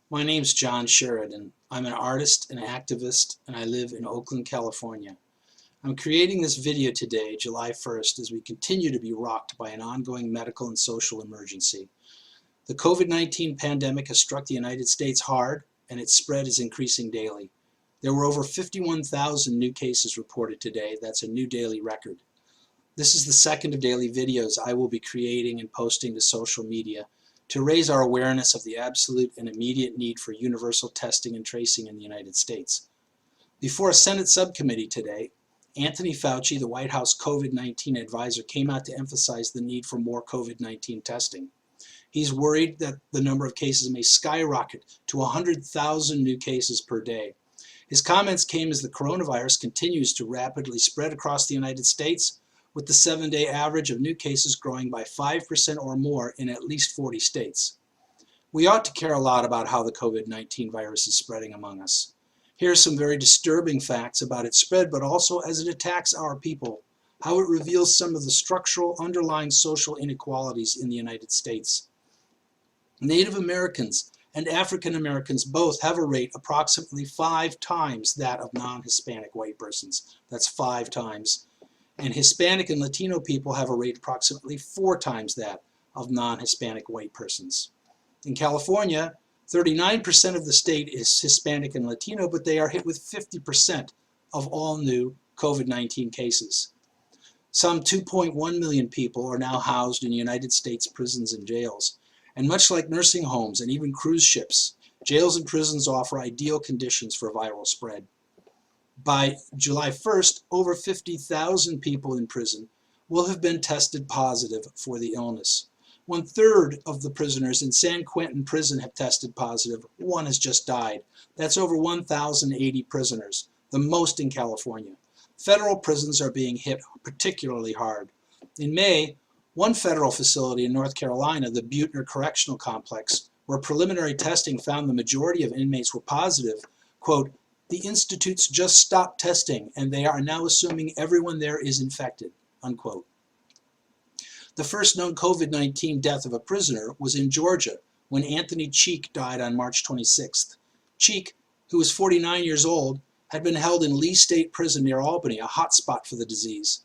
My name's John Sheridan. I'm an artist and activist, and I live in Oakland, California. I'm creating this video today, July 1st, as we continue to be rocked by an ongoing medical and social emergency. The COVID-19 pandemic has struck the United States hard, and its spread is increasing daily. There were over 51,000 new cases reported today. That's a new daily record. This is the second of daily videos I will be creating and posting to social media to raise our awareness of the absolute and immediate need for universal testing and tracing in the United States. Before a Senate subcommittee today, Anthony Fauci, the White House COVID-19 advisor, came out to emphasize the need for more COVID-19 testing. He's worried that the number of cases may skyrocket to 100,000 new cases per day. His comments came as the coronavirus continues to rapidly spread across the United States, with the 7-day average of new cases growing by 5% or more in at least 40 states. We ought to care a lot about how the COVID-19 virus is spreading among us. Here are some very disturbing facts about its spread, but also as it attacks our people, how it reveals some of the structural underlying social inequalities in the United States. Native Americans and African Americans both have a rate approximately 5 times that of non-Hispanic white persons. That's 5 times. And Hispanic and Latino people have a rate approximately 4 times that of non-Hispanic white persons. In California, 39% of the state is Hispanic and Latino, but they are hit with 50% of all new COVID-19 cases. Some 2.1 million people are now housed in United States prisons and jails. And much like nursing homes and even cruise ships, jails and prisons offer ideal conditions for viral spread. By July 1st, over 50,000 people in prison will have been tested positive for the illness. 1/3 of the prisoners in San Quentin prison have tested positive. One has just died. That's over 1,080 prisoners, the most in California. Federal prisons are being hit particularly hard. In May, one federal facility in North Carolina, the Buettner Correctional Complex, where preliminary testing found the majority of inmates were positive, quote, "The institutes just stopped testing and they are now assuming everyone there is infected," unquote. The first known COVID-19 death of a prisoner was in Georgia when Anthony Cheek died on March 26th. Cheek, who was 49 years old, had been held in Lee State Prison near Albany, a hotspot for the disease.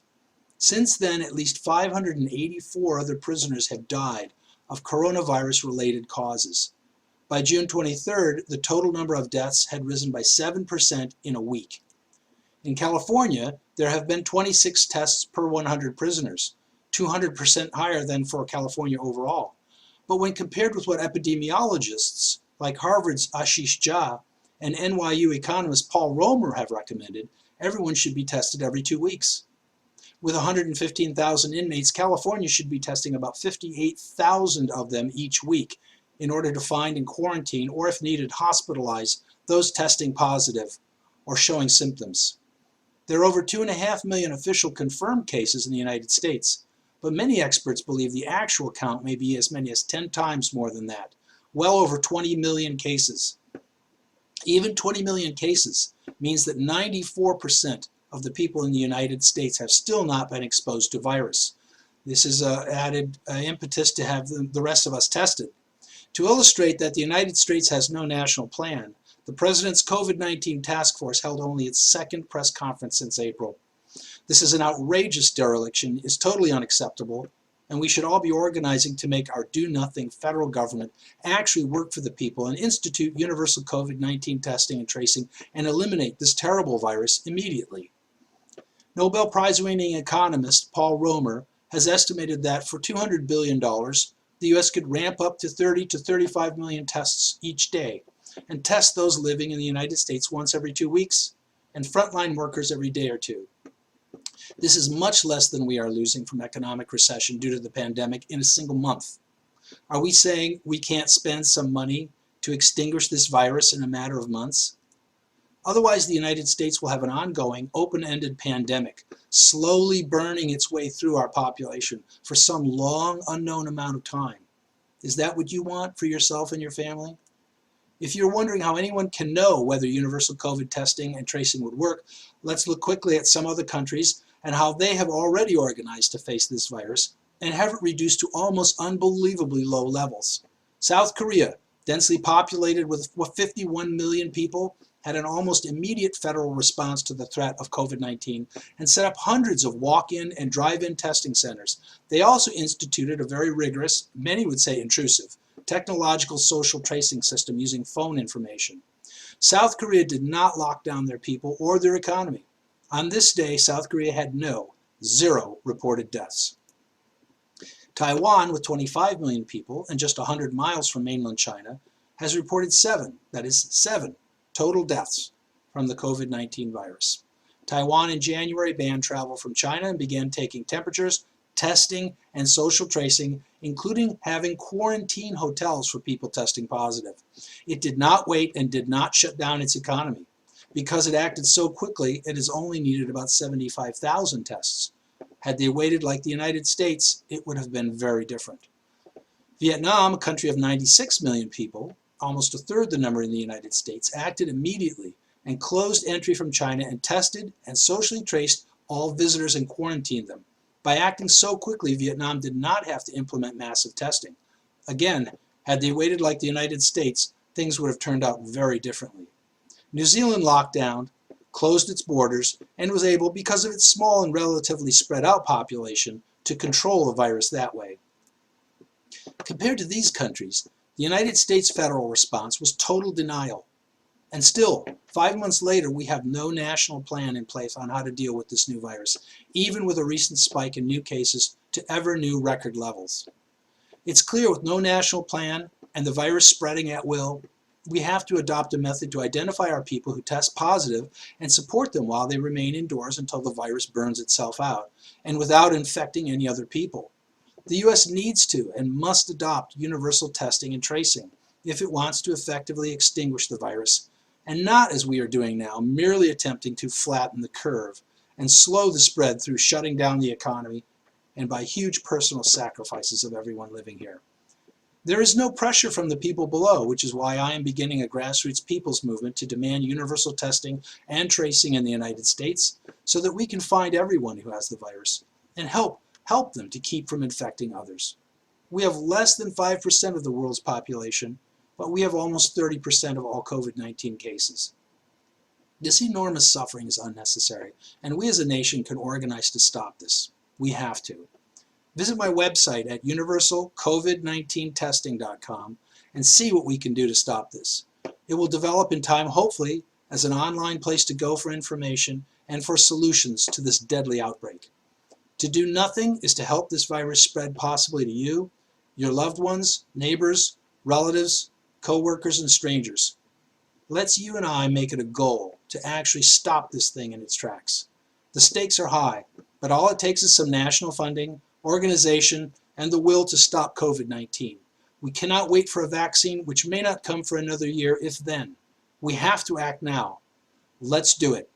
Since then, at least 584 other prisoners have died of coronavirus-related causes. By June 23rd, the total number of deaths had risen by 7% in a week. In California, there have been 26 tests per 100 prisoners, 200% higher than for California overall. But when compared with what epidemiologists like Harvard's Ashish Jha and NYU economist Paul Romer have recommended, everyone should be tested every 2 weeks. With 115,000 inmates, California should be testing about 58,000 of them each week, in order to find and quarantine, or if needed, hospitalize those testing positive or showing symptoms. There are over 2.5 million official confirmed cases in the United States, but many experts believe the actual count may be as many as 10 times more than that, well over 20 million cases. Even 20 million cases means that 94% of the people in the United States have still not been exposed to virus. This is an added impetus to have the rest of us tested. To illustrate that the United States has no national plan, the President's COVID-19 task force held only its second press conference since April. This is an outrageous dereliction, is totally unacceptable, and we should all be organizing to make our do-nothing federal government actually work for the people and institute universal COVID-19 testing and tracing and eliminate this terrible virus immediately. Nobel Prize-winning economist Paul Romer has estimated that for $200 billion, the U.S. could ramp up to 30 to 35 million tests each day and test those living in the United States once every 2 weeks and frontline workers every day or two. This is much less than we are losing from economic recession due to the pandemic in a single month. Are we saying we can't spend some money to extinguish this virus in a matter of months? Otherwise, the United States will have an ongoing, open-ended pandemic, slowly burning its way through our population for some long, unknown amount of time. Is that what you want for yourself and your family? If you're wondering how anyone can know whether universal COVID testing and tracing would work, let's look quickly at some other countries and how they have already organized to face this virus and have it reduced to almost unbelievably low levels. South Korea, densely populated with 51 million people, had an almost immediate federal response to the threat of COVID-19 and set up hundreds of walk-in and drive-in testing centers. They also instituted a very rigorous, many would say intrusive, technological social tracing system using phone information. South Korea did not lock down their people or their economy. On this day, South Korea had zero reported deaths. Taiwan, with 25 million people and just 100 miles from mainland China, has reported seven total deaths from the COVID-19 virus. Taiwan in January banned travel from China and began taking temperatures, testing, and social tracing, including having quarantine hotels for people testing positive. It did not wait and did not shut down its economy. Because it acted so quickly, it has only needed about 75,000 tests. Had they waited like the United States, it would have been very different. Vietnam, a country of 96 million people, almost a third the number in the United States, acted immediately and closed entry from China and tested and socially traced all visitors and quarantined them. By acting so quickly, Vietnam did not have to implement massive testing. Again, had they waited like the United States, things would have turned out very differently. New Zealand locked down, closed its borders, and was able, because of its small and relatively spread out population, to control the virus that way. Compared to these countries, the United States federal response was total denial. And still, 5 months later, we have no national plan in place on how to deal with this new virus, even with a recent spike in new cases to ever new record levels. It's clear with no national plan and the virus spreading at will, we have to adopt a method to identify our people who test positive and support them while they remain indoors until the virus burns itself out, and without infecting any other people. The U.S. needs to and must adopt universal testing and tracing if it wants to effectively extinguish the virus, and not, as we are doing now, merely attempting to flatten the curve and slow the spread through shutting down the economy and by huge personal sacrifices of everyone living here. There is no pressure from the people below, which is why I am beginning a grassroots people's movement to demand universal testing and tracing in the United States so that we can find everyone who has the virus and help them to keep from infecting others. We have less than 5% of the world's population, but we have almost 30% of all COVID-19 cases. This enormous suffering is unnecessary, and we as a nation can organize to stop this. We have to. Visit my website at universalcovid19testing.com and see what we can do to stop this. It will develop in time, hopefully, as an online place to go for information and for solutions to this deadly outbreak. To do nothing is to help this virus spread possibly to you, your loved ones, neighbors, relatives, co-workers, and strangers. Let's you and I make it a goal to actually stop this thing in its tracks. The stakes are high, but all it takes is some national funding, organization, and the will to stop COVID-19. We cannot wait for a vaccine, which may not come for another year, if then. We have to act now. Let's do it.